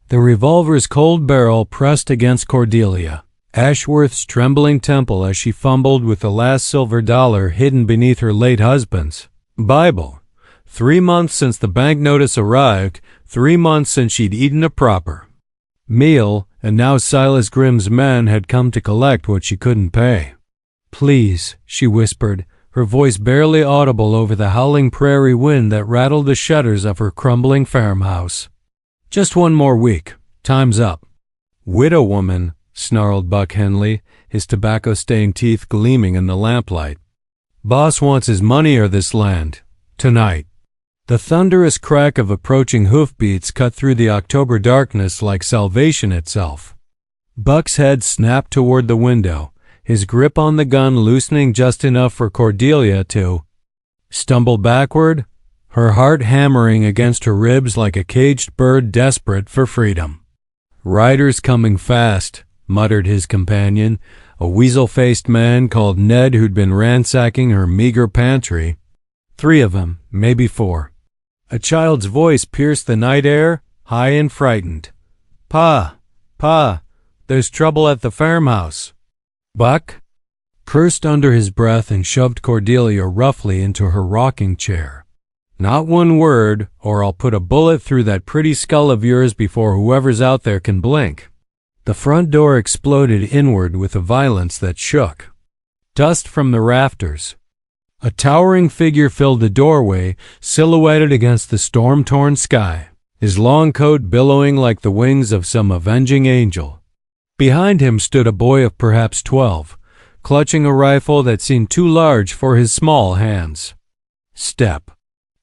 the revolver's cold barrel pressed against Cordelia, Ashworth's trembling temple as she fumbled with the last silver dollar hidden beneath her late husband's Bible. 3 months since the bank notice arrived, 3 months since she'd eaten a proper meal, and now Silas Grimm's men had come to collect what she couldn't pay. "Please," she whispered, her voice barely audible over the howling prairie wind that rattled the shutters of her crumbling farmhouse. "Just 1 more week. Time's up." "Widow woman," snarled Buck Henley, his tobacco-stained teeth gleaming in the lamplight. "Boss wants his money or this land. Tonight." The thunderous crack of approaching hoofbeats cut through the October darkness like salvation itself. Buck's head snapped toward the window, his grip on the gun loosening just enough for Cordelia to stumble backward, her heart hammering against her ribs like a caged bird desperate for freedom. "Riders coming fast," muttered his companion, a weasel-faced man called Ned who'd been ransacking her meager pantry. 3 of them, maybe 4. A child's voice pierced the night air, high and frightened. Pa, there's trouble at the farmhouse." Buck cursed under his breath and shoved Cordelia roughly into her rocking chair. "Not 1 word, or I'll put a bullet through that pretty skull of yours before whoever's out there can blink." The front door exploded inward with a violence that shook. Dust from the rafters. A towering figure filled the doorway, silhouetted against the storm-torn sky, his long coat billowing like the wings of some avenging angel. Behind him stood a boy of perhaps 12, clutching a rifle that seemed too large for his small hands. "Step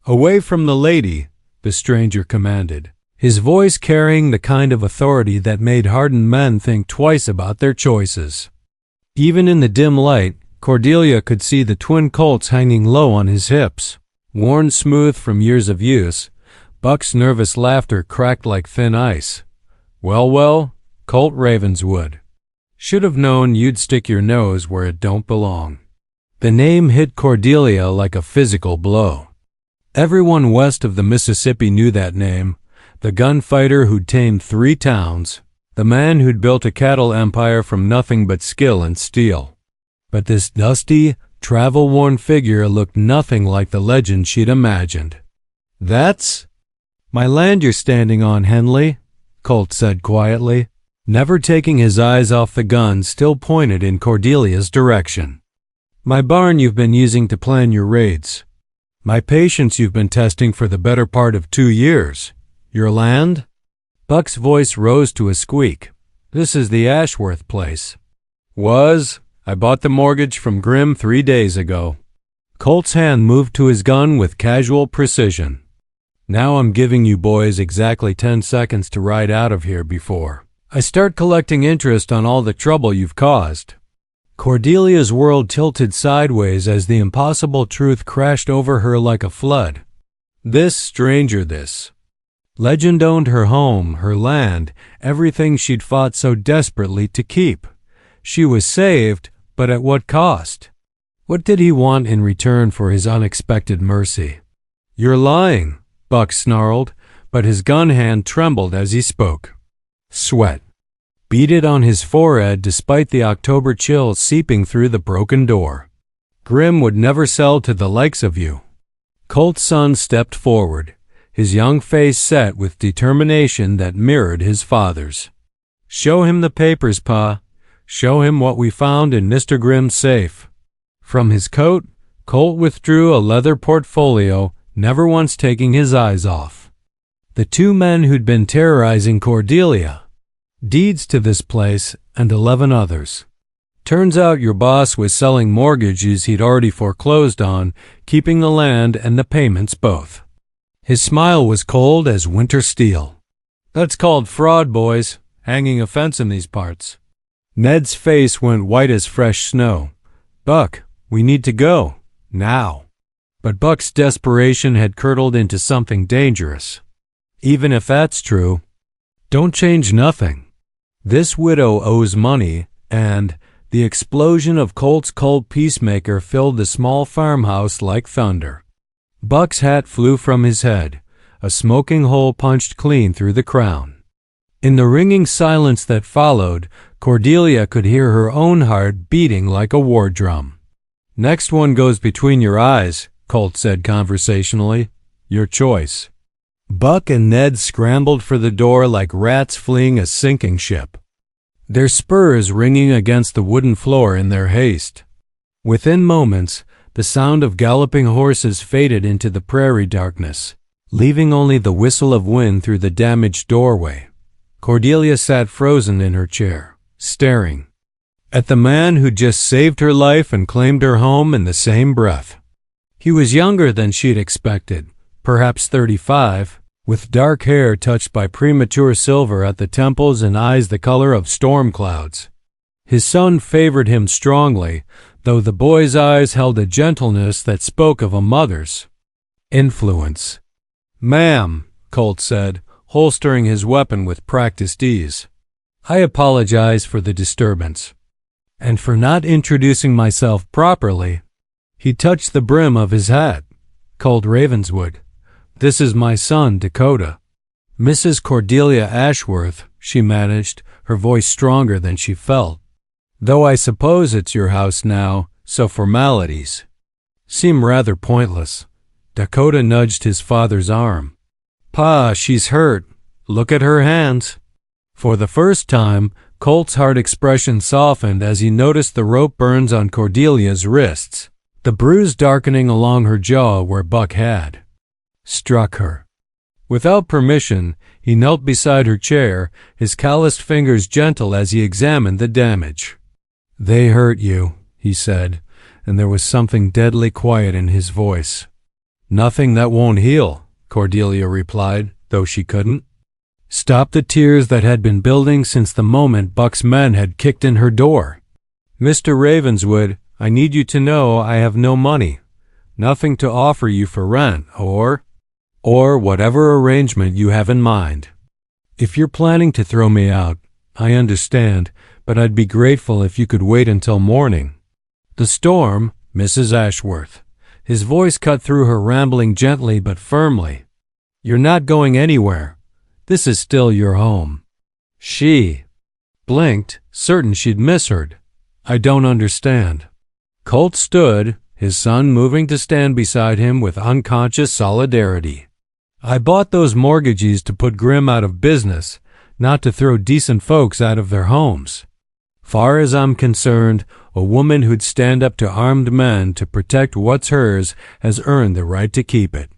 away from the lady," the stranger commanded, his voice carrying the kind of authority that made hardened men think twice about their choices. Even in the dim light, Cordelia could see the twin Colts hanging low on his hips. Worn smooth from years of use, Buck's nervous laughter cracked like thin ice. Well, Colt Ravenswood. Should have known you'd stick your nose where it don't belong." The name hit Cordelia like a physical blow. Everyone west of the Mississippi knew that name, the gunfighter who'd tamed 3 towns, the man who'd built a cattle empire from nothing but skill and steel. But this dusty, travel-worn figure looked nothing like the legend she'd imagined. "That's my land you're standing on, Henley," Colt said quietly, never taking his eyes off the gun still pointed in Cordelia's direction. "My barn you've been using to plan your raids. My patience you've been testing for the better part of 2 years. Your land?" Buck's voice rose to a squeak. "This is the Ashworth place." "Was. I bought the mortgage from Grimm 3 days ago." Colt's hand moved to his gun with casual precision. "Now I'm giving you boys exactly 10 seconds to ride out of here before I start collecting interest on all the trouble you've caused." Cordelia's world tilted sideways as the impossible truth crashed over her like a flood. This stranger, this legend owned her home, her land, everything she'd fought so desperately to keep. She was saved, but at what cost? What did he want in return for his unexpected mercy? "You're lying," Buck snarled, but his gun hand trembled as he spoke. Sweat beaded on his forehead despite the October chill seeping through the broken door. "Grimm would never sell to the likes of you." Colt's son stepped forward, his young face set with determination that mirrored his father's. "Show him the papers, Pa. Show him what we found in Mr. Grimm's safe." From his coat, Colt withdrew a leather portfolio, never once taking his eyes off. The 2 men who'd been terrorizing Cordelia. Deeds to this place and 11 others. Turns out your boss was selling mortgages he'd already foreclosed on, keeping the land and the payments both. His smile was cold as winter steel. "That's called fraud, boys. Hanging a fence in these parts." Ned's face went white as fresh snow. "Buck, we need to go. Now." But Buck's desperation had curdled into something dangerous. "Even if that's true, don't change nothing. This widow owes money, and..." The explosion of Colt's cold peacemaker filled the small farmhouse like thunder. Buck's hat flew from his head, a smoking hole punched clean through the crown. In the ringing silence that followed, Cordelia could hear her own heart beating like a war drum. "Next one goes between your eyes," Colt said conversationally. "Your choice." Buck and Ned scrambled for the door like rats fleeing a sinking ship, their spurs ringing against the wooden floor in their haste. Within moments, the sound of galloping horses faded into the prairie darkness, leaving only the whistle of wind through the damaged doorway. Cordelia sat frozen in her chair, staring at the man who just saved her life and claimed her home in the same breath. He was younger than she'd expected, perhaps 35, with dark hair touched by premature silver at the temples and eyes the color of storm clouds. His son favored him strongly, though the boy's eyes held a gentleness that spoke of a mother's influence. "Ma'am," Colt said, holstering his weapon with practiced ease, "I apologize for the disturbance, and for not introducing myself properly." He touched the brim of his hat. "Colt Ravenswood. This is my son, Dakota." "Mrs. Cordelia Ashworth," she managed, her voice stronger than she felt. "Though I suppose it's your house now, so formalities seem rather pointless." Dakota nudged his father's arm. "Pa, she's hurt. Look at her hands." For the first time, Colt's hard expression softened as he noticed the rope burns on Cordelia's wrists, the bruise darkening along her jaw where Buck had struck her. Without permission, he knelt beside her chair, his calloused fingers gentle as he examined the damage. "They hurt you," he said, and there was something deadly quiet in his voice. "Nothing that won't heal," Cordelia replied, though she couldn't stop the tears that had been building since the moment Buck's men had kicked in her door. "Mr. Ravenswood, I need you to know I have no money, nothing to offer you for rent or whatever arrangement you have in mind. If you're planning to throw me out, I understand, but I'd be grateful if you could wait until morning." "The storm, Mrs. Ashworth." His voice cut through her, rambling gently but firmly. "You're not going anywhere. This is still your home." She blinked, certain she'd misheard. "I don't understand." Colt stood, his son moving to stand beside him with unconscious solidarity. "I bought those mortgages to put Grimm out of business, not to throw decent folks out of their homes. Far as I'm concerned, a woman who'd stand up to armed men to protect what's hers has earned the right to keep it.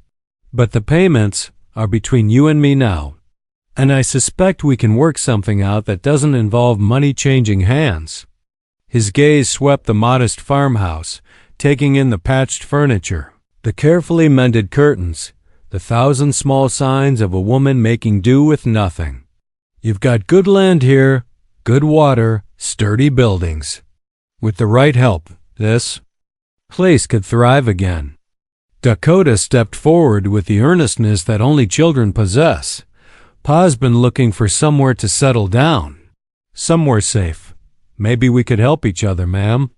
But the payments are between you and me now, and I suspect we can work something out that doesn't involve money changing hands." His gaze swept the modest farmhouse, taking in the patched furniture, the carefully mended curtains, the thousand small signs of a woman making do with nothing. "You've got good land here, good water, sturdy buildings. With the right help, this place could thrive again." Dakota stepped forward with the earnestness that only children possess. "Pa's been looking for somewhere to settle down, somewhere safe. Maybe we could help each other, ma'am."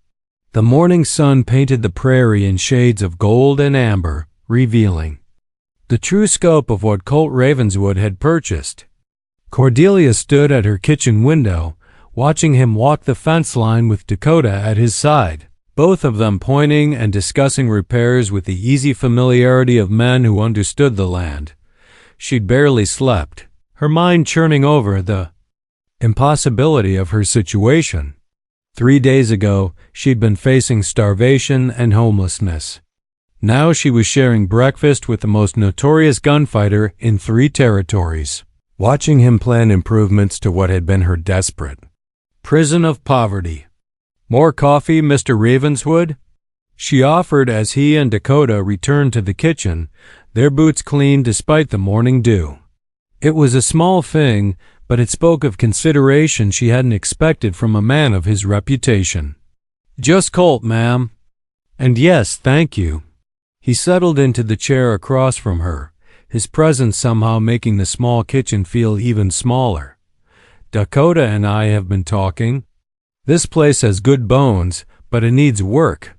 The morning sun painted the prairie in shades of gold and amber, revealing the true scope of what Colt Ravenswood had purchased. Cordelia stood at her kitchen window, watching him walk the fence line with Dakota at his side, both of them pointing and discussing repairs with the easy familiarity of men who understood the land. She'd barely slept, her mind churning over the impossibility of her situation. 3 days ago, she'd been facing starvation and homelessness. Now she was sharing breakfast with the most notorious gunfighter in 3 territories, watching him plan improvements to what had been her desperate prison of poverty. "More coffee, Mr. Ravenswood?" she offered as he and Dakota returned to the kitchen, their boots clean despite the morning dew. It was a small thing, but it spoke of consideration she hadn't expected from a man of his reputation. "Just Colt, ma'am." "And yes, thank you." He settled into the chair across from her, his presence somehow making the small kitchen feel even smaller. "Dakota and I have been talking. This place has good bones, but it needs work.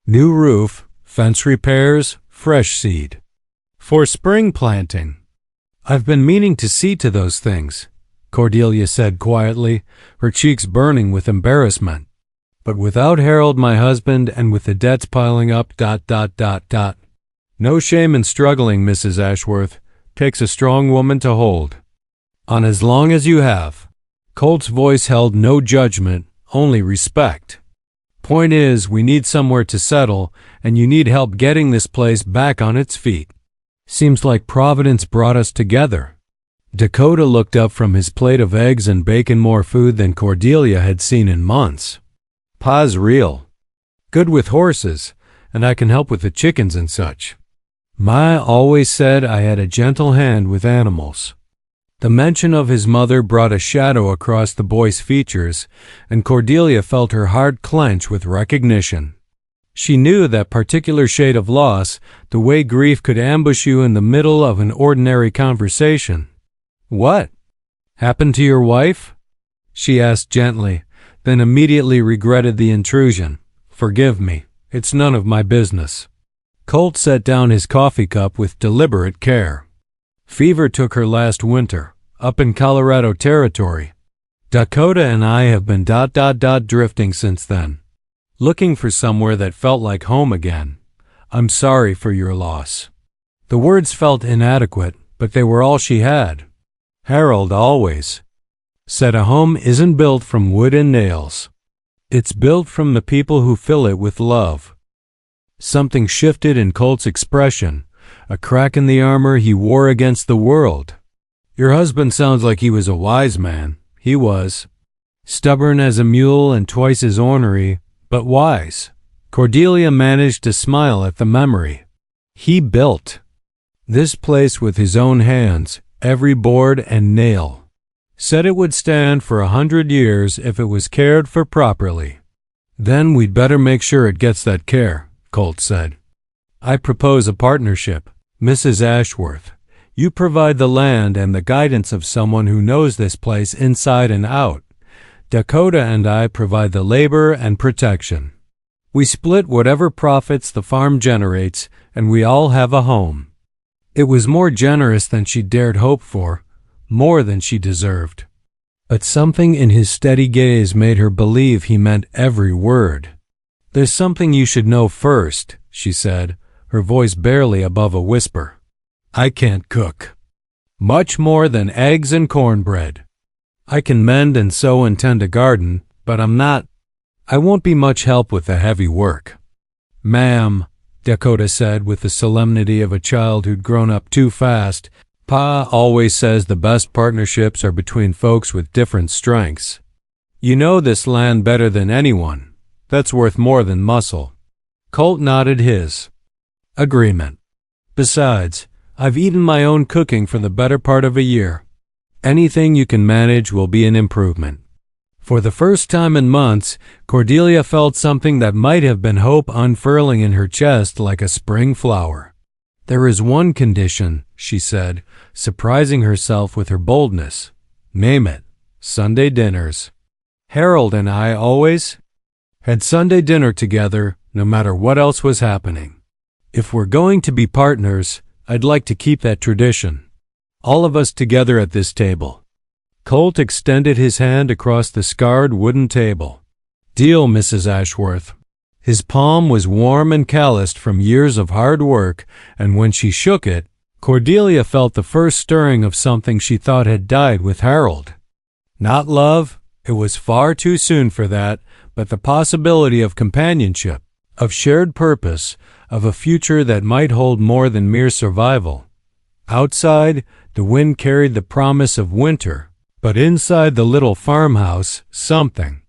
New roof, fence repairs, fresh seed. For spring planting. I've been meaning to see to those things. Cordelia said quietly, her cheeks burning with embarrassment. But without Harold, my husband, and with the debts piling up, ... No shame in struggling, Mrs. Ashworth. Takes a strong woman to hold on as long as you have. Colt's voice held no judgment, only respect. Point is, we need somewhere to settle, and you need help getting this place back on its feet. Seems like Providence brought us together. Dakota looked up from his plate of eggs and bacon, more food than Cordelia had seen in months. Pa's real. Good with horses, and I can help with the chickens and such. Ma always said I had a gentle hand with animals. The mention of his mother brought a shadow across the boy's features, and Cordelia felt her heart clench with recognition. She knew that particular shade of loss, the way grief could ambush you in the middle of an ordinary conversation. "What happened to your wife?" she asked gently, then immediately regretted the intrusion. "Forgive me, it's none of my business." Colt set down his coffee cup with deliberate care. "Fever took her last winter, up in Colorado Territory. Dakota and I have been ... drifting since then, looking for somewhere that felt like home again. I'm sorry for your loss." The words felt inadequate, but they were all she had. Harold always said a home isn't built from wood and nails. It's built from the people who fill it with love. Something shifted in Colt's expression, a crack in the armor he wore against the world. "Your husband sounds like he was a wise man." He was. Stubborn as a mule and twice as ornery, but wise. Cordelia managed to smile at the memory. He built this place with his own hands, every board and nail. Said it would stand for 100 years if it was cared for properly. "Then we'd better make sure it gets that care," Colt said. "I propose a partnership. Mrs. Ashworth, you provide the land and the guidance of someone who knows this place inside and out. Dakota and I provide the labor and protection. We split whatever profits the farm generates, and we all have a home." It was more generous than she dared hope for, more than she deserved. But something in his steady gaze made her believe he meant every word. "There's something you should know first," she said, her voice barely above a whisper. "I can't cook. Much more than eggs and cornbread. I can mend and sew and tend a garden, but I won't be much help with the heavy work." "Ma'am," Dakota said with the solemnity of a child who'd grown up too fast, "Pa always says the best partnerships are between folks with different strengths. You know this land better than anyone. That's worth more than muscle." Colt nodded his agreement. "Besides, I've eaten my own cooking for the better part of a year. Anything you can manage will be an improvement." For the first time in months, Cordelia felt something that might have been hope unfurling in her chest like a spring flower. "There is one condition," she said, surprising herself with her boldness. "Name it." "Sunday dinners. Harold and I always had Sunday dinner together, no matter what else was happening. If we're going to be partners, I'd like to keep that tradition. All of us together at this table." Colt extended his hand across the scarred wooden table. "Deal, Mrs. Ashworth." His palm was warm and calloused from years of hard work, and when she shook it, Cordelia felt the first stirring of something she thought had died with Harold. Not love, it was far too soon for that, but the possibility of companionship, of shared purpose, of a future that might hold more than mere survival. Outside, the wind carried the promise of winter, but inside the little farmhouse, something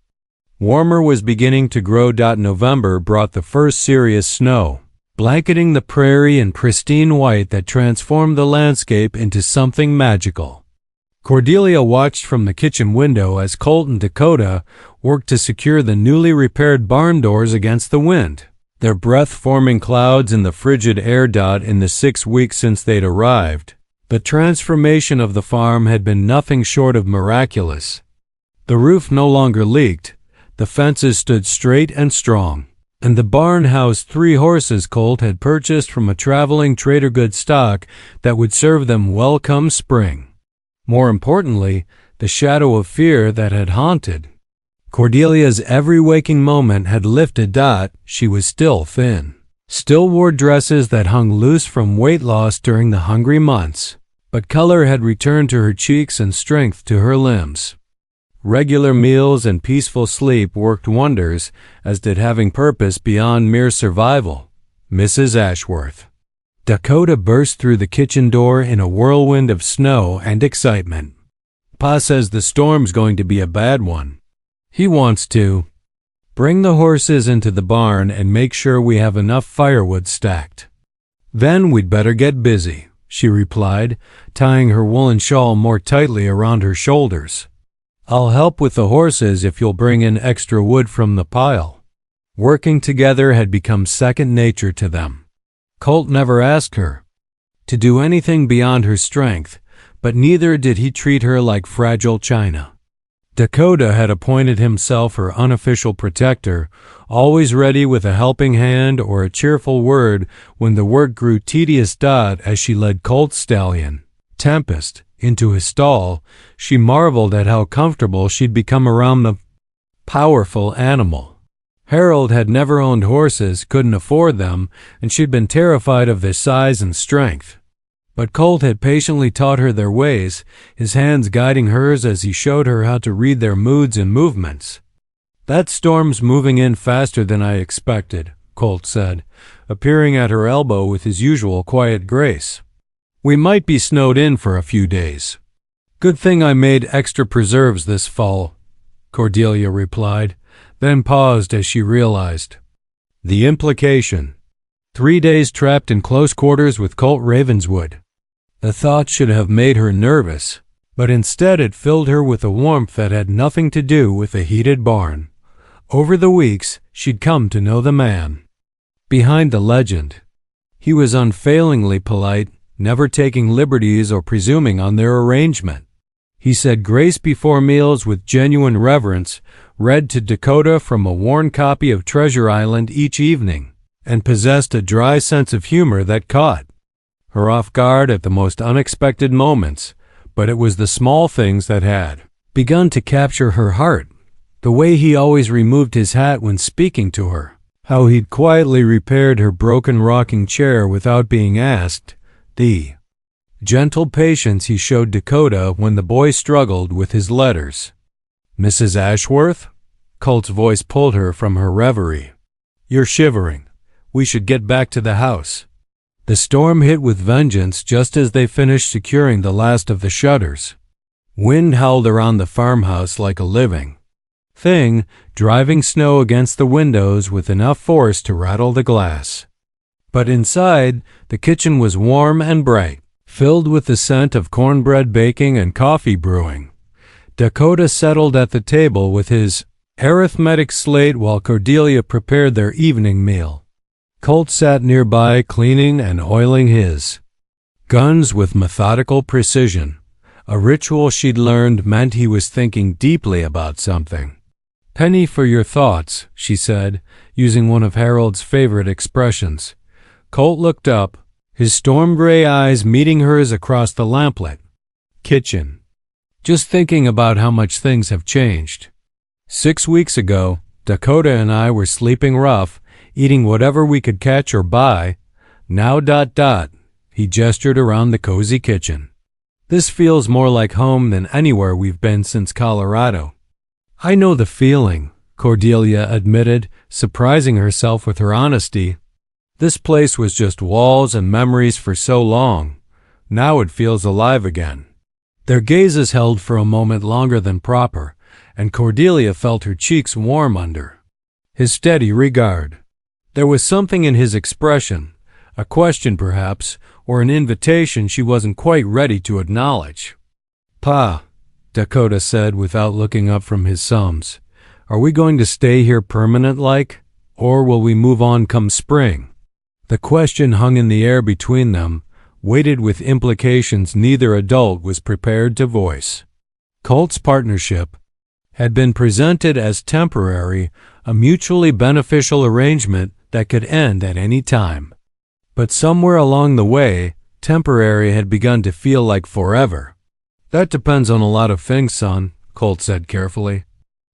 warmer was beginning to grow. November brought the first serious snow, blanketing the prairie in pristine white that transformed the landscape into something magical. Cordelia watched from the kitchen window as Colt and Dakota worked to secure the newly repaired barn doors against the wind, their breath-forming clouds in the frigid air. In the 6 weeks since they'd arrived, the transformation of the farm had been nothing short of miraculous. The roof no longer leaked, the fences stood straight and strong, and the barn housed 3 horses Colt had purchased from a traveling trader goods stock that would serve them well come spring. More importantly, the shadow of fear that had haunted Cordelia's every waking moment had lifted. She was still thin, still wore dresses that hung loose from weight loss during the hungry months, but color had returned to her cheeks and strength to her limbs. Regular meals and peaceful sleep worked wonders, as did having purpose beyond mere survival. Mrs. Ashworth. Dakota burst through the kitchen door in a whirlwind of snow and excitement. Pa says the storm's going to be a bad one. He wants to bring the horses into the barn and make sure we have enough firewood stacked. Then we'd better get busy, she replied, tying her woolen shawl more tightly around her shoulders. I'll help with the horses if you'll bring in extra wood from the pile. Working together had become second nature to them. Colt never asked her to do anything beyond her strength, but neither did he treat her like fragile china. Dakota had appointed himself her unofficial protector, always ready with a helping hand or a cheerful word when the work grew tedious. As she led Colt's stallion, Tempest, into his stall, she marveled at how comfortable she'd become around the powerful animal. Harold had never owned horses, couldn't afford them, and she'd been terrified of their size and strength. But Colt had patiently taught her their ways, his hands guiding hers as he showed her how to read their moods and movements. That storm's moving in faster than I expected, Colt said, appearing at her elbow with his usual quiet grace. We might be snowed in for a few days. Good thing I made extra preserves this fall, Cordelia replied, then paused as she realized the implication. 3 days trapped in close quarters with Colt Ravenswood. The thought should have made her nervous, but instead it filled her with a warmth that had nothing to do with the heated barn. Over the weeks, she'd come to know the man behind the legend. He was unfailingly polite, never taking liberties or presuming on their arrangement. He said grace before meals with genuine reverence, read to Dakota from a worn copy of Treasure Island each evening, and possessed a dry sense of humor that caught her off guard at the most unexpected moments, but it was the small things that had begun to capture her heart. The way he always removed his hat when speaking to her, how he'd quietly repaired her broken rocking chair without being asked, the gentle patience he showed Dakota when the boy struggled with his letters. Mrs. Ashworth? Colt's voice pulled her from her reverie. You're shivering. We should get back to the house. The storm hit with vengeance just as they finished securing the last of the shutters. Wind howled around the farmhouse like a living thing, driving snow against the windows with enough force to rattle the glass. But inside, the kitchen was warm and bright, filled with the scent of cornbread baking and coffee brewing. Dakota settled at the table with his arithmetic slate while Cordelia prepared their evening meal. Colt sat nearby, cleaning and oiling his guns with methodical precision. A ritual she'd learned meant he was thinking deeply about something. Penny for your thoughts, she said, using one of Harold's favorite expressions. Colt looked up, his storm-gray eyes meeting hers across the lamplit kitchen. Just thinking about how much things have changed. 6 weeks ago, Dakota and I were sleeping rough, eating whatever we could catch or buy. Now ... He gestured around the cozy kitchen. This feels more like home than anywhere we've been since Colorado. I know the feeling, Cordelia admitted, surprising herself with her honesty. This place was just walls and memories for so long. Now it feels alive again. Their gazes held for a moment longer than proper, and Cordelia felt her cheeks warm under his steady regard. There was something in his expression, a question perhaps, or an invitation she wasn't quite ready to acknowledge. Pa, Dakota said without looking up from his sums, are we going to stay here permanent-like, or will we move on come spring? The question hung in the air between them, weighted with implications neither adult was prepared to voice. Colt's partnership had been presented as temporary, a mutually beneficial arrangement that could end at any time. But somewhere along the way, temporary had begun to feel like forever. That depends on a lot of things, son, Colt said carefully.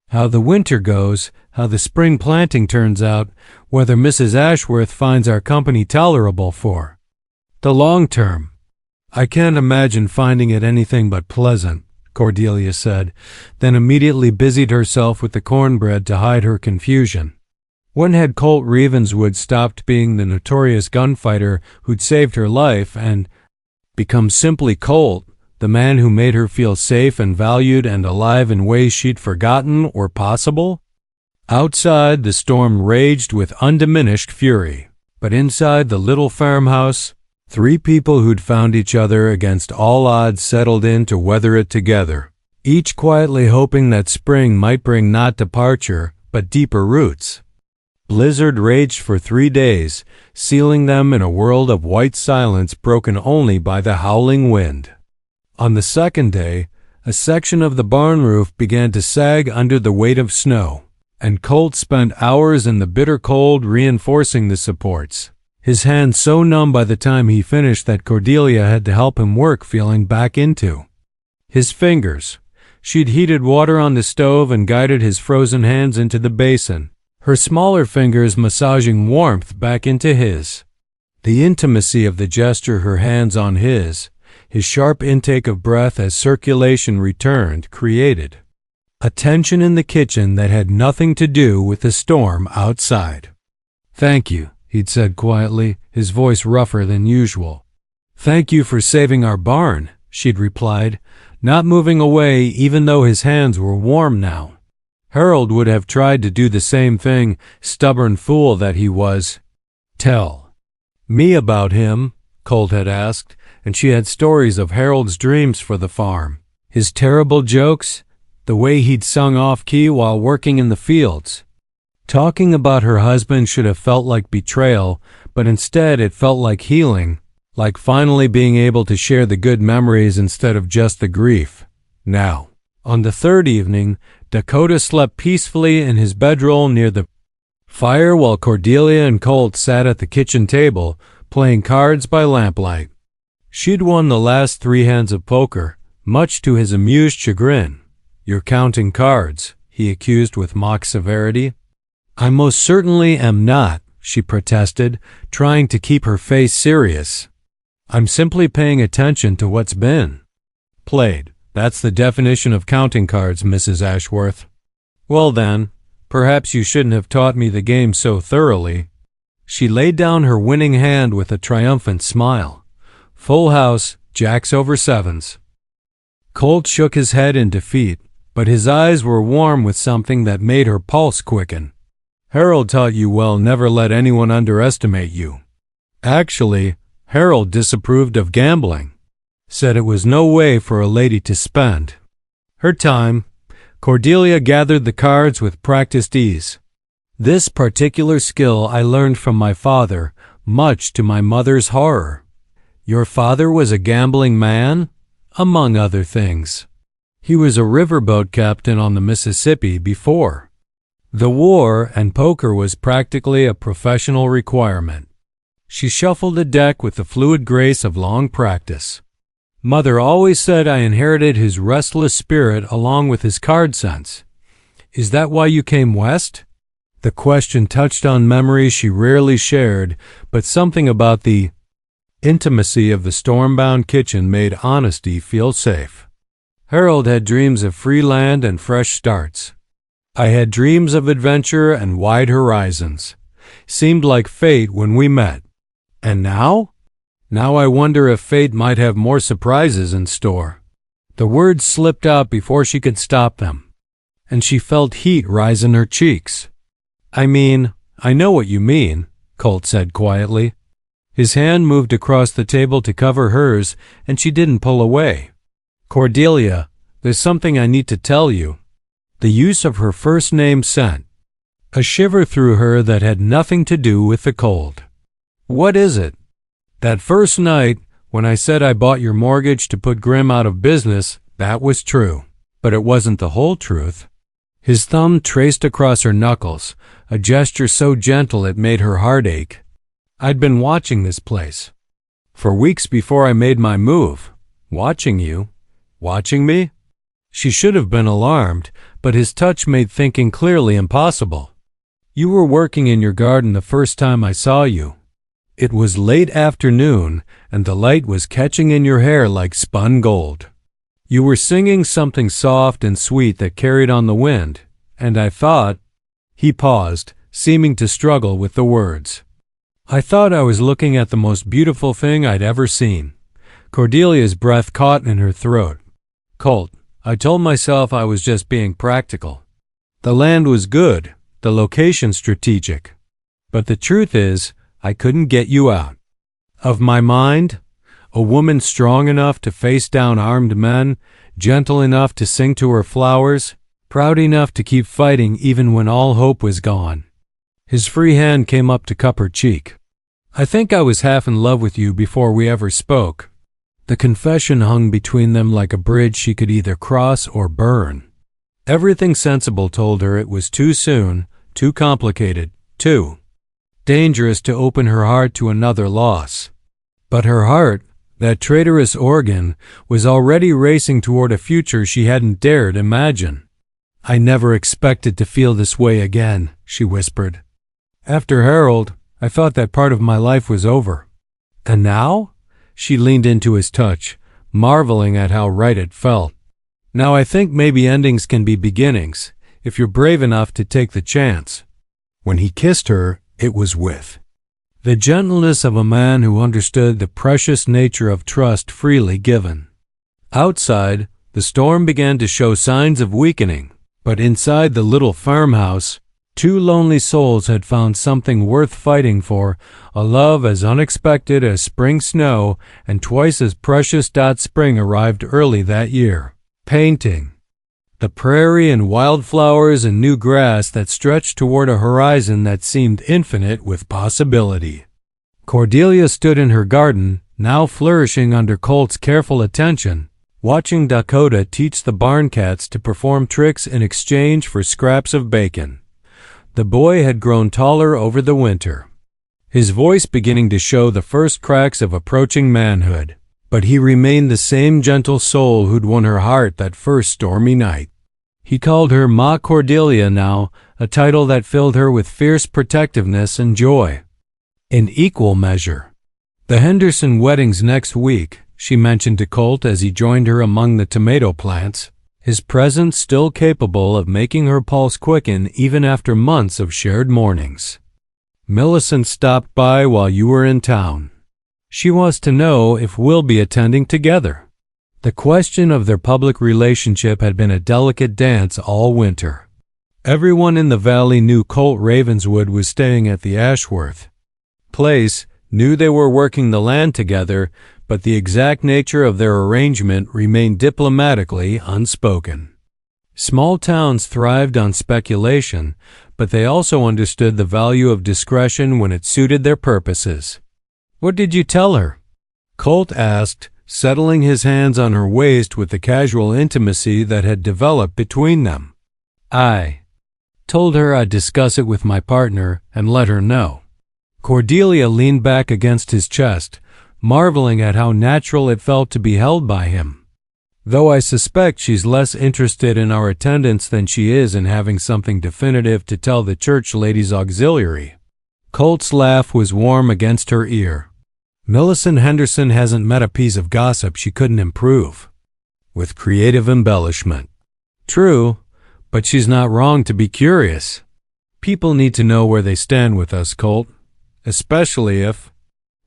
How the winter goes, how the spring planting turns out, whether Mrs. Ashworth finds our company tolerable for the long term. I can't imagine finding it anything but pleasant, Cordelia said, then immediately busied herself with the cornbread to hide her confusion. When had Colt Ravenswood stopped being the notorious gunfighter who'd saved her life and become simply Colt, the man who made her feel safe and valued and alive in ways she'd forgotten were possible? Outside, the storm raged with undiminished fury, but inside the little farmhouse, 3 people who'd found each other against all odds settled in to weather it together, each quietly hoping that spring might bring not departure, but deeper roots. Blizzard raged for 3 days, sealing them in a world of white silence broken only by the howling wind. On the 2nd day, a section of the barn roof began to sag under the weight of snow, and Colt spent hours in the bitter cold reinforcing the supports, his hands so numb by the time he finished that Cordelia had to help him work feeling back into his fingers. She'd heated water on the stove and guided his frozen hands into the basin, her smaller fingers massaging warmth back into his. The intimacy of the gesture, her hands on his sharp intake of breath as circulation returned, created a tension in the kitchen that had nothing to do with the storm outside. "Thank you," he'd said quietly, his voice rougher than usual. "Thank you for saving our barn," she'd replied, not moving away even though his hands were warm now. Harold would have tried to do the same thing, stubborn fool that he was. "Tell me about him," Colt had asked, and she had stories of Harold's dreams for the farm, his terrible jokes, the way he'd sung off-key while working in the fields. Talking about her husband should have felt like betrayal, but instead it felt like healing, like finally being able to share the good memories instead of just the grief. Now, on the 3rd evening, Dakota slept peacefully in his bedroll near the fire while Cordelia and Colt sat at the kitchen table, playing cards by lamplight. She'd won the last 3 hands of poker, much to his amused chagrin. "You're counting cards," he accused with mock severity. "I most certainly am not," she protested, trying to keep her face serious. "I'm simply paying attention to what's been played. That's the definition of counting cards, Mrs. Ashworth." "Well then, perhaps you shouldn't have taught me the game so thoroughly." She laid down her winning hand with a triumphant smile. "Full house, jacks over 7s. Colt shook his head in defeat, but his eyes were warm with something that made her pulse quicken. "Harold taught you well, never let anyone underestimate you." Actually, Harold disapproved of gambling, said it was no way for a lady to spend her time. Cordelia gathered the cards with practiced ease. "This particular skill I learned from my father, much to my mother's horror." "Your father was a gambling man?" "Among other things. He was a riverboat captain on the Mississippi before the war, and poker was practically a professional requirement." She shuffled the deck with the fluid grace of long practice. "Mother always said I inherited his restless spirit along with his card sense. Is that why you came west?" The question touched on memories she rarely shared, but something about the intimacy of the storm-bound kitchen made honesty feel safe. "Harold had dreams of free land and fresh starts. I had dreams of adventure and wide horizons. Seemed like fate when we met. And now? Now I wonder if fate might have more surprises in store." The words slipped out before she could stop them, and she felt heat rise in her cheeks. "I mean, I know what you mean," Colt said quietly. His hand moved across the table to cover hers, and she didn't pull away. "Cordelia, there's something I need to tell you." The use of her first name sent a shiver through her that had nothing to do with the cold. "What is it?" "That first night, when I said I bought your mortgage to put Grimm out of business, that was true. But it wasn't the whole truth." His thumb traced across her knuckles, a gesture so gentle it made her heart ache. "I'd been watching this place for weeks before I made my move. Watching you. Watching me? She should have been alarmed, but his touch made thinking clearly impossible. You were working in your garden the first time I saw you. It was late afternoon, and the light was catching in your hair like spun gold. You were singing something soft and sweet that carried on the wind, and I thought—" He paused, seeming to struggle with the words. "I thought I was looking at the most beautiful thing I'd ever seen." Cordelia's breath caught in her throat. "Colt, I told myself I was just being practical. The land was good, the location strategic. But the truth is, I couldn't get you out of my mind. A woman strong enough to face down armed men, gentle enough to sing to her flowers, proud enough to keep fighting even when all hope was gone." His free hand came up to cup her cheek. "I think I was half in love with you before we ever spoke." The confession hung between them like a bridge she could either cross or burn. Everything sensible told her it was too soon, too complicated, too dangerous to open her heart to another loss. But her heart, that traitorous organ, was already racing toward a future she hadn't dared imagine. "I never expected to feel this way again," she whispered. "After Harold, I thought that part of my life was over. And now?" She leaned into his touch, marveling at how right it felt. "Now I think maybe endings can be beginnings, if you're brave enough to take the chance." When he kissed her, it was with the gentleness of a man who understood the precious nature of trust freely given. Outside, the storm began to show signs of weakening, but inside the little farmhouse, two lonely souls had found something worth fighting for, a love as unexpected as spring snow and twice as precious. Spring arrived early that year, painting the prairie and wildflowers and new grass that stretched toward a horizon that seemed infinite with possibility. Cordelia stood in her garden, now flourishing under Colt's careful attention, watching Dakota teach the barn cats to perform tricks in exchange for scraps of bacon. The boy had grown taller over the winter, his voice beginning to show the first cracks of approaching manhood, but he remained the same gentle soul who'd won her heart that first stormy night. He called her Ma Cordelia now, a title that filled her with fierce protectiveness and joy. In equal measure. "The Henderson wedding's next week," she mentioned to Colt as he joined her among the tomato plants, his presence still capable of making her pulse quicken even after months of shared mornings. "Millicent stopped by while you were in town. She wants to know if we'll be attending together." The question of their public relationship had been a delicate dance all winter. Everyone in the valley knew Colt Ravenswood was staying at the Ashworth place, knew they were working the land together, but the exact nature of their arrangement remained diplomatically unspoken. Small towns thrived on speculation, but they also understood the value of discretion when it suited their purposes. "What did you tell her?" Colt asked, settling his hands on her waist with the casual intimacy that had developed between them. "I told her I'd discuss it with my partner and let her know." Cordelia leaned back against his chest, marveling at how natural it felt to be held by him. "Though I suspect she's less interested in our attendance than she is in having something definitive to tell the church ladies' auxiliary." Colt's laugh was warm against her ear. "Millicent Henderson hasn't met a piece of gossip she couldn't improve with creative embellishment." "True, but she's not wrong to be curious. People need to know where they stand with us, Colt, especially if—"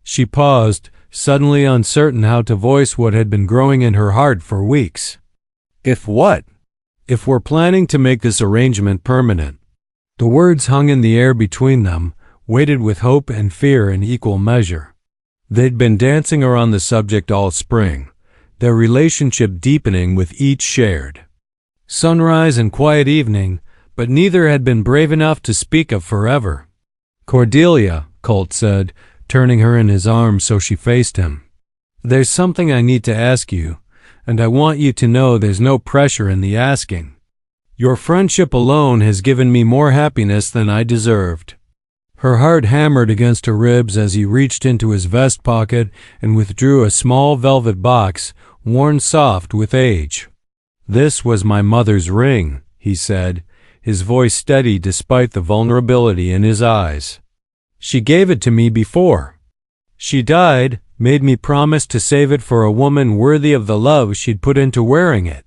She paused, suddenly uncertain how to voice what had been growing in her heart for weeks. "If what?" "If we're planning to make this arrangement permanent." The words hung in the air between them, weighted with hope and fear in equal measure. They'd been dancing around the subject all spring, their relationship deepening with each shared sunrise and quiet evening, but neither had been brave enough to speak of forever. "Cordelia," Colt said, turning her in his arms so she faced him, "there's something I need to ask you, and I want you to know there's no pressure in the asking. Your friendship alone has given me more happiness than I deserved." Her heart hammered against her ribs as he reached into his vest pocket and withdrew a small velvet box, worn soft with age. "This was my mother's ring," he said, his voice steady despite the vulnerability in his eyes. "She gave it to me before she died, made me promise to save it for a woman worthy of the love she'd put into wearing it."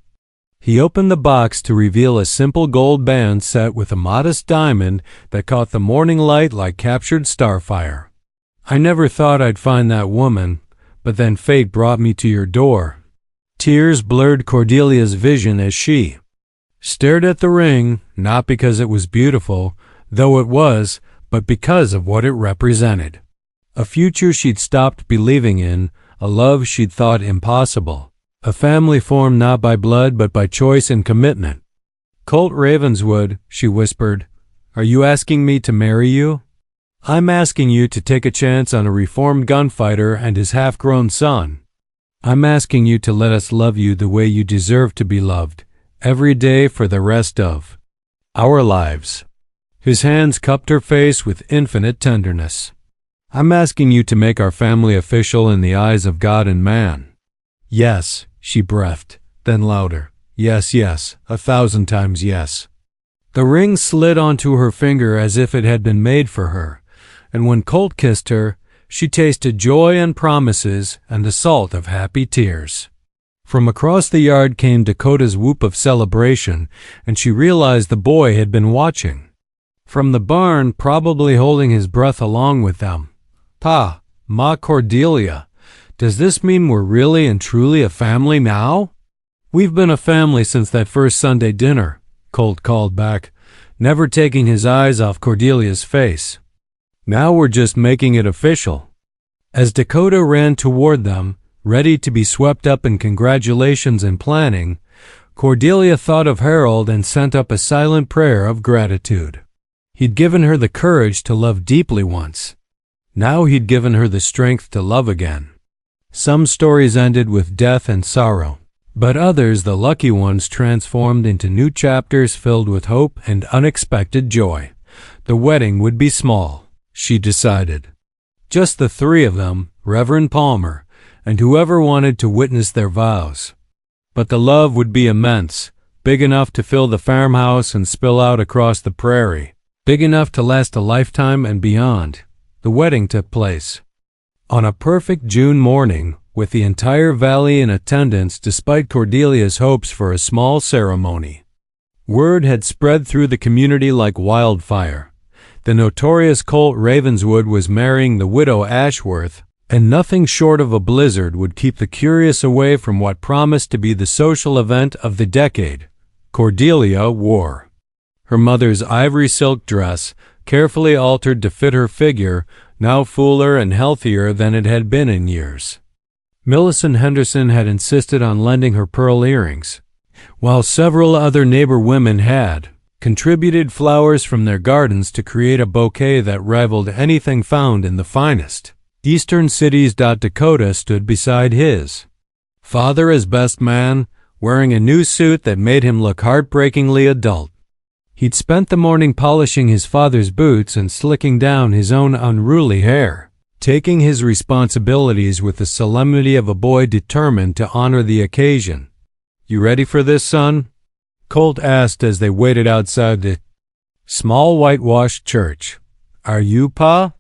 He opened the box to reveal a simple gold band set with a modest diamond that caught the morning light like captured starfire. "I never thought I'd find that woman, but then fate brought me to your door." Tears blurred Cordelia's vision as she stared at the ring, not because it was beautiful, though it was, but because of what it represented. A future she'd stopped believing in, a love she'd thought impossible, a family formed not by blood but by choice and commitment. "Colt Ravenswood," she whispered, "are you asking me to marry you?" "I'm asking you to take a chance on a reformed gunfighter and his half-grown son. I'm asking you to let us love you the way you deserve to be loved, every day for the rest of our lives." His hands cupped her face with infinite tenderness. "I'm asking you to make our family official in the eyes of God and man." "Yes," she breathed, then louder. "Yes, yes, 1,000 times yes." The ring slid onto her finger as if it had been made for her, and when Colt kissed her, she tasted joy and promises and the salt of happy tears. From across the yard came Dakota's whoop of celebration, and she realized the boy had been watching from the barn, probably holding his breath along with them. "Pa, Ma Cordelia, does this mean we're really and truly a family now?" "We've been a family since that first Sunday dinner," Colt called back, never taking his eyes off Cordelia's face. "Now we're just making it official." As Dakota ran toward them, ready to be swept up in congratulations and planning, Cordelia thought of Harold and sent up a silent prayer of gratitude. He'd given her the courage to love deeply once. Now he'd given her the strength to love again. Some stories ended with death and sorrow, but others, the lucky ones, transformed into new chapters filled with hope and unexpected joy. The wedding would be small, she decided. Just the three of them, Reverend Palmer, and whoever wanted to witness their vows. But the love would be immense, big enough to fill the farmhouse and spill out across the prairie, big enough to last a lifetime and beyond. The wedding took place on a perfect June morning, with the entire valley in attendance despite Cordelia's hopes for a small ceremony. Word had spread through the community like wildfire. The notorious Colt Ravenswood was marrying the widow Ashworth, and nothing short of a blizzard would keep the curious away from what promised to be the social event of the decade. Cordelia wore her mother's ivory silk dress, carefully altered to fit her figure, now fuller and healthier than it had been in years. Millicent Henderson had insisted on lending her pearl earrings, while several other neighbor women had contributed flowers from their gardens to create a bouquet that rivaled anything found in the finest eastern cities. Dakota stood beside his father as best man, wearing a new suit that made him look heartbreakingly adult. He'd spent the morning polishing his father's boots and slicking down his own unruly hair, taking his responsibilities with the solemnity of a boy determined to honor the occasion. "You ready for this, son?" Colt asked as they waited outside the small whitewashed church. "Are you, Pa?"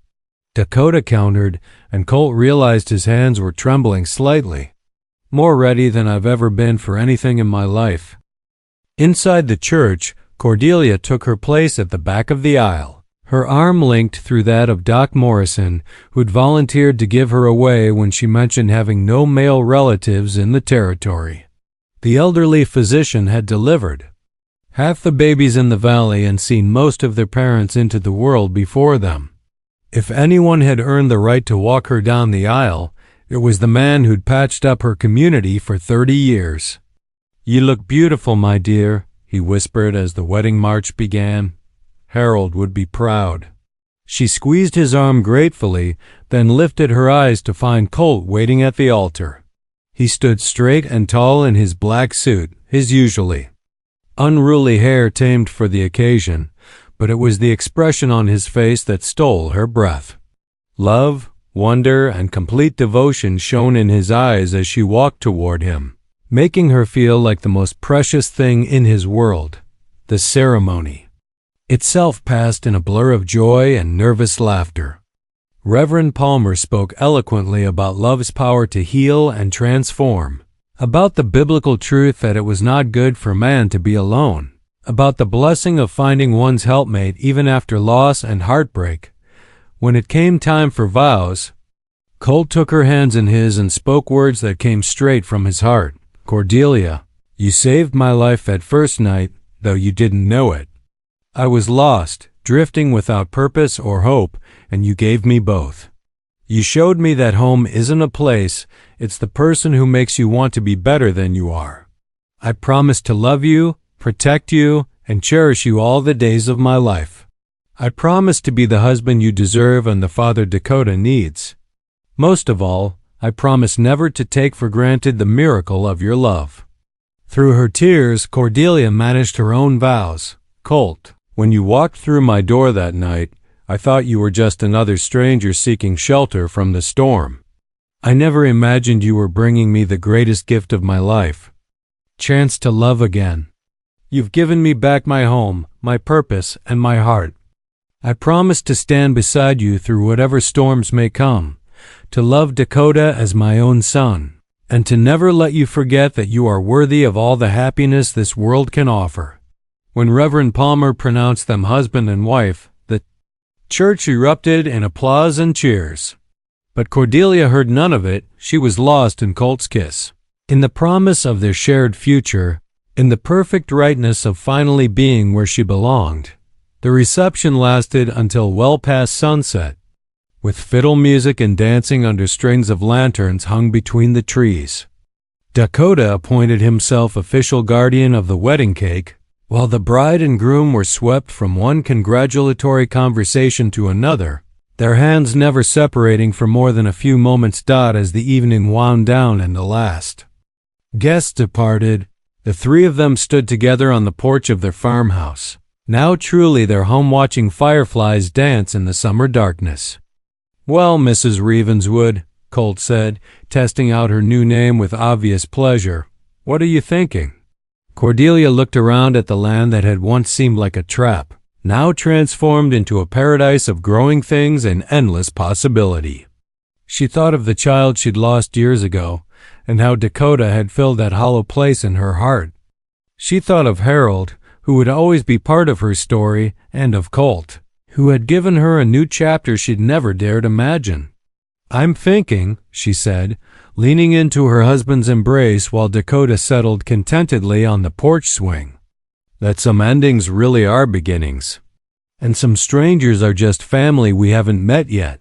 Dakota countered, and Colt realized his hands were trembling slightly. "More ready than I've ever been for anything in my life." Inside the church, Cordelia took her place at the back of the aisle, her arm linked through that of Doc Morrison, who'd volunteered to give her away when she mentioned having no male relatives in the territory. The elderly physician had delivered half the babies in the valley and seen most of their parents into the world before them. If anyone had earned the right to walk her down the aisle, it was the man who'd patched up her community for 30 years. "You look beautiful, my dear," he whispered as the wedding march began. Harold would be proud. She squeezed his arm gratefully, then lifted her eyes to find Colt waiting at the altar. He stood straight and tall in his black suit, his usually unruly hair tamed for the occasion, but it was the expression on his face that stole her breath. Love, wonder, and complete devotion shone in his eyes as she walked toward him, making her feel like the most precious thing in his world. The ceremony itself passed in a blur of joy and nervous laughter. Reverend Palmer spoke eloquently about love's power to heal and transform, about the biblical truth that it was not good for man to be alone, about the blessing of finding one's helpmate even after loss and heartbreak. When it came time for vows, Colt took her hands in his and spoke words that came straight from his heart. "Cordelia, you saved my life that first night, though you didn't know it. I was lost, drifting without purpose or hope, and you gave me both. You showed me that home isn't a place, it's the person who makes you want to be better than you are. I promise to love you, protect you, and cherish you all the days of my life. I promise to be the husband you deserve and the father Dakota needs. Most of all, I promise never to take for granted the miracle of your love." Through her tears, Cordelia managed her own vows. "Colt, when you walked through my door that night, I thought you were just another stranger seeking shelter from the storm. I never imagined you were bringing me the greatest gift of my life, chance to love again. You've given me back my home, my purpose, and my heart. I promise to stand beside you through whatever storms may come, to love Dakota as my own son, and to never let you forget that you are worthy of all the happiness this world can offer." When Reverend Palmer pronounced them husband and wife, the church erupted in applause and cheers. But Cordelia heard none of it. She was lost in Colt's kiss, in the promise of their shared future, in the perfect rightness of finally being where she belonged. The reception lasted until well past sunset, with fiddle music and dancing under strings of lanterns hung between the trees. Dakota appointed himself official guardian of the wedding cake, while the bride and groom were swept from one congratulatory conversation to another, their hands never separating for more than a few moments as the evening wound down and the last guests departed. The three of them stood together on the porch of their farmhouse, now truly their home, watching fireflies dance in the summer darkness. "Well, Mrs. Ravenswood," Colt said, testing out her new name with obvious pleasure, "what are you thinking?" Cordelia looked around at the land that had once seemed like a trap, now transformed into a paradise of growing things and endless possibility. She thought of the child she'd lost years ago, and how Dakota had filled that hollow place in her heart. She thought of Harold, who would always be part of her story, and of Colt, who had given her a new chapter she'd never dared imagine. "I'm thinking," she said, leaning into her husband's embrace while Dakota settled contentedly on the porch swing, "that some endings really are beginnings, and some strangers are just family we haven't met yet."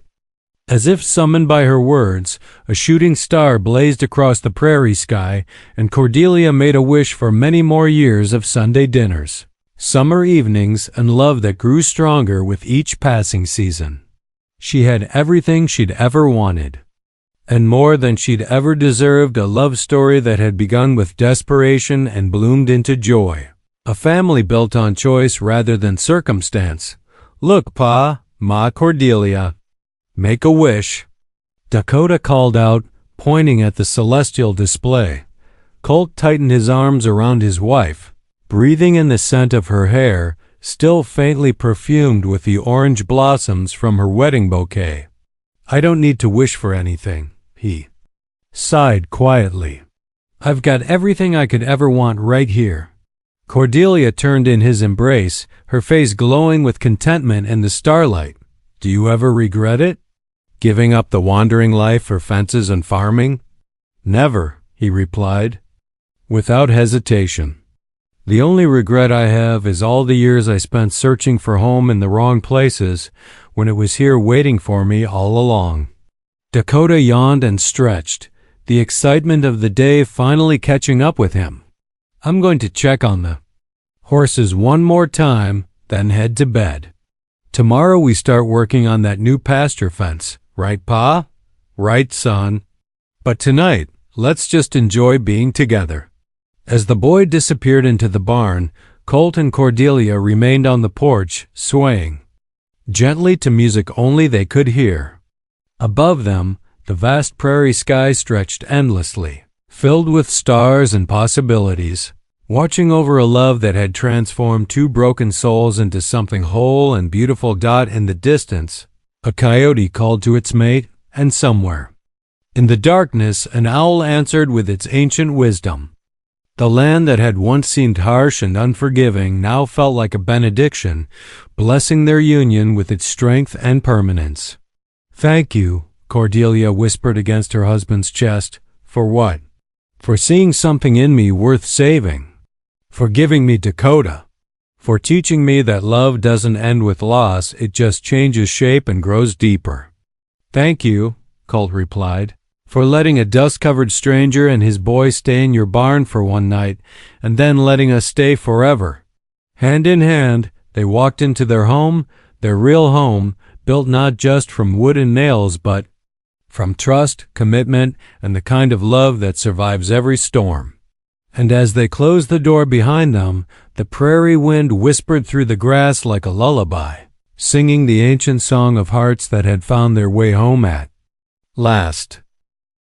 As if summoned by her words, a shooting star blazed across the prairie sky, and Cordelia made a wish for many more years of Sunday dinners, summer evenings, and love that grew stronger with each passing season. She had everything she'd ever wanted, and more than she'd ever deserved, a love story that had begun with desperation and bloomed into joy, a family built on choice rather than circumstance. "Look, Pa, Ma, Cordelia, make a wish," Dakota called out, pointing at the celestial display. Colt tightened his arms around his wife, breathing in the scent of her hair, still faintly perfumed with the orange blossoms from her wedding bouquet. "I don't need to wish for anything," he sighed quietly. "I've got everything I could ever want right here." Cordelia turned in his embrace, her face glowing with contentment in the starlight. "Do you ever regret it? Giving up the wandering life for fences and farming?" "Never," he replied, without hesitation. "The only regret I have is all the years I spent searching for home in the wrong places when it was here waiting for me all along." Dakota yawned and stretched, the excitement of the day finally catching up with him. "I'm going to check on the horses one more time, then head to bed. Tomorrow we start working on that new pasture fence, right, Pa?" "Right, son. But tonight, let's just enjoy being together." As the boy disappeared into the barn, Colt and Cordelia remained on the porch, swaying gently to music only they could hear. Above them, the vast prairie sky stretched endlessly, filled with stars and possibilities. Watching over a love that had transformed two broken souls into something whole and beautiful. In the distance, a coyote called to its mate, and somewhere in the darkness, an owl answered with its ancient wisdom. The land that had once seemed harsh and unforgiving now felt like a benediction, blessing their union with its strength and permanence. "Thank you," Cordelia whispered against her husband's chest. "For what?" "For seeing something in me worth saving. For giving me Dakota. For teaching me that love doesn't end with loss, it just changes shape and grows deeper." "Thank you," Colt replied, "for letting a dust-covered stranger and his boy stay in your barn for one night, and then letting us stay forever." Hand in hand, they walked into their home, their real home, built not just from wood and nails, but from trust, commitment, and the kind of love that survives every storm. And as they closed the door behind them, the prairie wind whispered through the grass like a lullaby, singing the ancient song of hearts that had found their way home at last.